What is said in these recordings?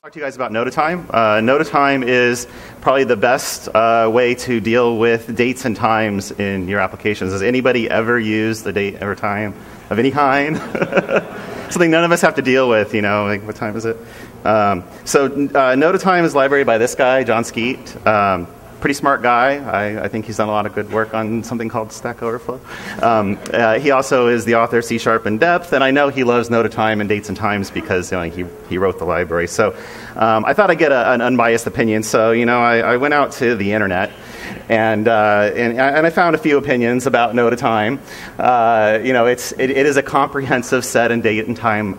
Talk to you guys about Noda time. Noda time is probably the best way to deal with dates and times in your applications. Has anybody ever used the date or time of any kind? Something none of us have to deal with, you know, like what time is it? Noda time is library by this guy, John Skeet. Pretty smart guy. I think he's done a lot of good work on something called Stack Overflow. He also is the author of C# in Depth, and I know he loves Noda time and dates and times because he wrote the library. So I thought I'd get an unbiased opinion. So I went out to the internet and I found a few opinions about Noda time. It is a comprehensive set and date and time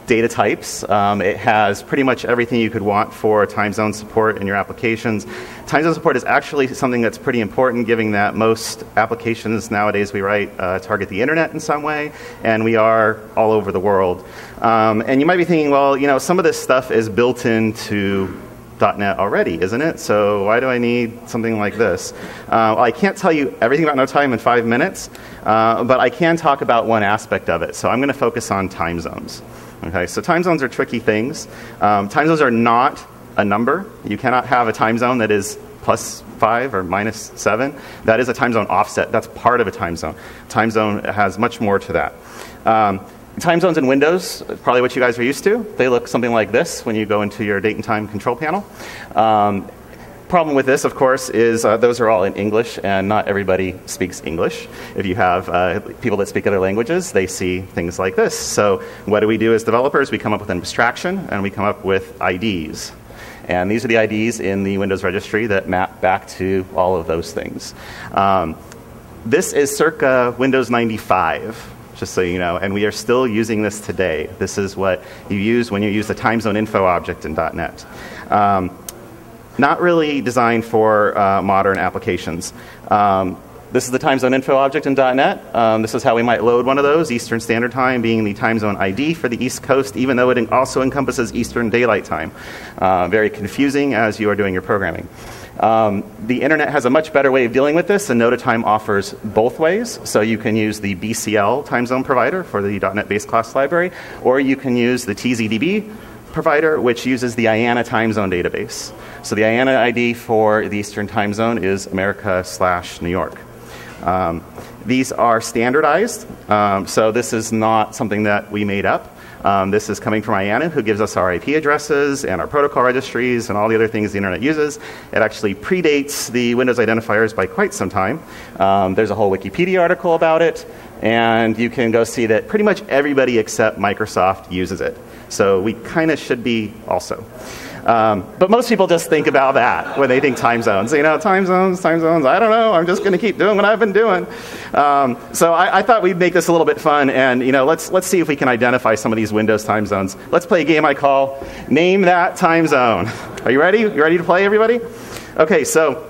data types. It has pretty much everything you could want for time zone support in your applications. Time zone support is actually something that's pretty important, given that most applications nowadays we write target the internet in some way, and we are all over the world. And you might be thinking, well, some of this stuff is built into .NET already, isn't it? So why do I need something like this? I can't tell you everything about Noda time in 5 minutes, but I can talk about one aspect of it. So I'm going to focus on time zones. Okay, so time zones are tricky things. Time zones are not a number. You cannot have a time zone that is +5 or -7. That is a time zone offset. That's part of a time zone. Time zone has much more to that. Time zones in Windows, probably what you guys are used to. They look something like this when you go into your date and time control panel. Problem with this, of course, is those are all in English, and not everybody speaks English. If you have people that speak other languages, they see things like this. So what do we do as developers? We come up with an abstraction, and we come up with IDs. And these are the IDs in the Windows registry that map back to all of those things. This is circa Windows 95. Just so you know, and we are still using this today. This is what you use when you use the time zone info object in .NET. Not really designed for modern applications. This is the time zone info object in .NET. This is how we might load one of those, Eastern Standard Time being the time zone ID for the East Coast, even though it also encompasses Eastern Daylight Time. Very confusing as you are doing your programming. The internet has a much better way of dealing with this, and Noda time offers both ways. So you can use the BCL time zone provider for the .NET base class library, or you can use the TZDB provider, which uses the IANA time zone database. So the IANA ID for the Eastern time zone is America/New York. These are standardized, so this is not something that we made up. This is coming from IANA, who gives us our IP addresses and our protocol registries and all the other things the internet uses. It actually predates the Windows identifiers by quite some time. There's a whole Wikipedia article about it, and you can go see that pretty much everybody except Microsoft uses it. So we kind of should be also. But most people just think about that when they think time zones. Time zones, I don't know. I'm just going to keep doing what I've been doing. So I thought we'd make this a little bit fun, and let's see if we can identify some of these Windows time zones. Let's play a game I call Name That Time Zone. Are you ready? You ready to play, everybody? Okay, so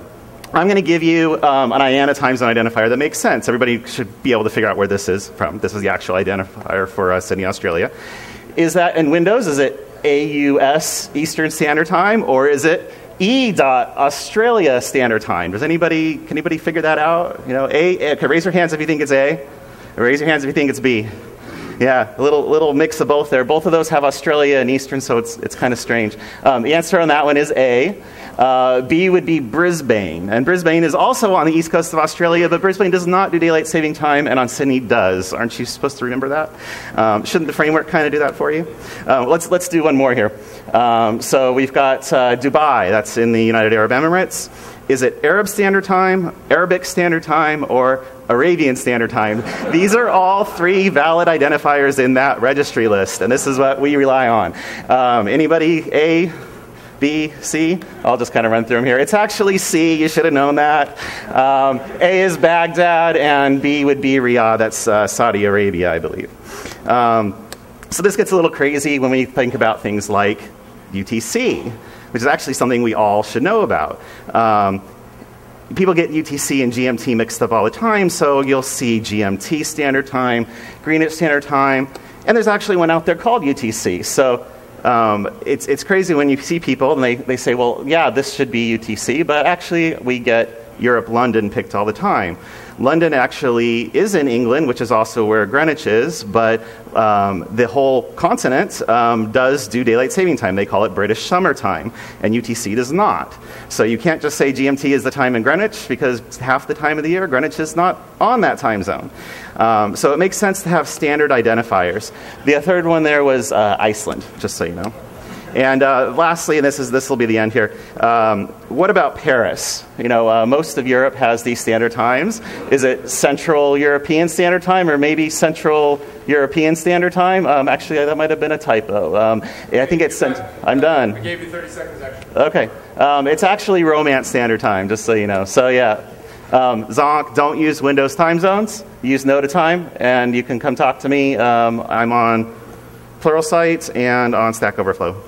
I'm going to give you an IANA time zone identifier that makes sense. Everybody should be able to figure out where this is from. This is the actual identifier for Sydney, Australia. Is that in Windows? Is it AUS Eastern Standard Time, or is it E.Australia Standard Time? Can anybody figure that out? A. Okay, raise your hands if you think it's A. Raise your hands if you think it's B. Yeah, a little mix of both there. Both of those have Australia and Eastern, so it's kind of strange. The answer on that one is A. B would be Brisbane. And Brisbane is also on the east coast of Australia, but Brisbane does not do daylight saving time, and on Sydney does. Aren't you supposed to remember that? Shouldn't the framework kind of do that for you? Let's do one more here. So we've got Dubai. That's in the United Arab Emirates. Is it Arab Standard Time, Arabic Standard Time, or Arabian Standard Time? These are all three valid identifiers in that registry list, and this is what we rely on. Anybody? A? B, C? I'll just kind of run through them here. It's actually C. You should have known that. A is Baghdad, and B would be Riyadh. That's Saudi Arabia, I believe. So this gets a little crazy when we think about things like UTC, which is actually something we all should know about. People get UTC and GMT mixed up all the time, so you'll see GMT Standard Time, Greenwich Standard Time, and there's actually one out there called UTC. So it's crazy when you see people and they say, well, yeah, this should be UTC, but actually we get Europe, London picked all the time. London actually is in England, which is also where Greenwich is, but the whole continent does do daylight saving time. They call it British summertime, and UTC does not. So you can't just say GMT is the time in Greenwich, because half the time of the year Greenwich is not on that time zone. So it makes sense to have standard identifiers. The third one there was Iceland, just so you know. And lastly, and this will be the end here, what about Paris? You know, most of Europe has these standard times. Is it Central European Standard Time or maybe Central European Standard Time? Actually, that might have been a typo. I think it's... I'm done. I gave you 30 seconds, actually. Okay. It's actually Romance Standard Time, just so you know. So, yeah. Zonk, don't use Windows time zones. Use Noda time, and you can come talk to me. I'm on Pluralsight and on Stack Overflow.